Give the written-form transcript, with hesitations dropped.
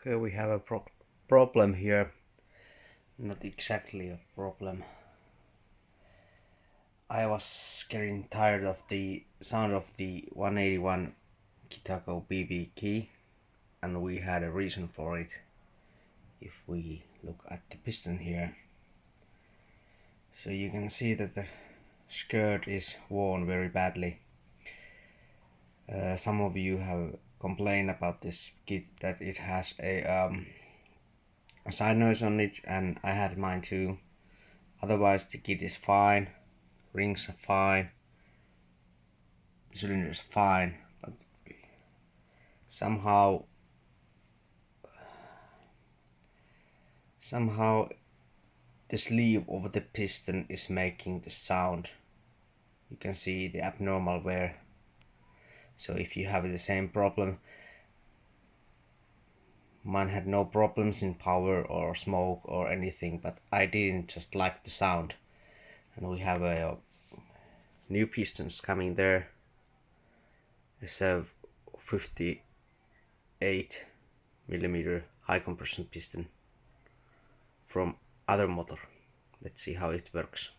Okay, we have a problem here. Not exactly a problem. I was getting tired of the sound of the 181 kitaco BB key, and we had a reason for it. If we look at the piston here, so you can see that the skirt is worn very badly. Some of you have complained about this kit that it has a side noise on it, and I had mine too. Otherwise the kit is fine, rings are fine, the cylinder is fine, but somehow the sleeve of the piston is making the sound. You can see the abnormal wear. So if you have the same problem, mine had no problems in power or smoke or anything, but I didn't just like the sound. And we have a new pistons coming there. It's a 58mm high compression piston from other motor. Let's see how it works.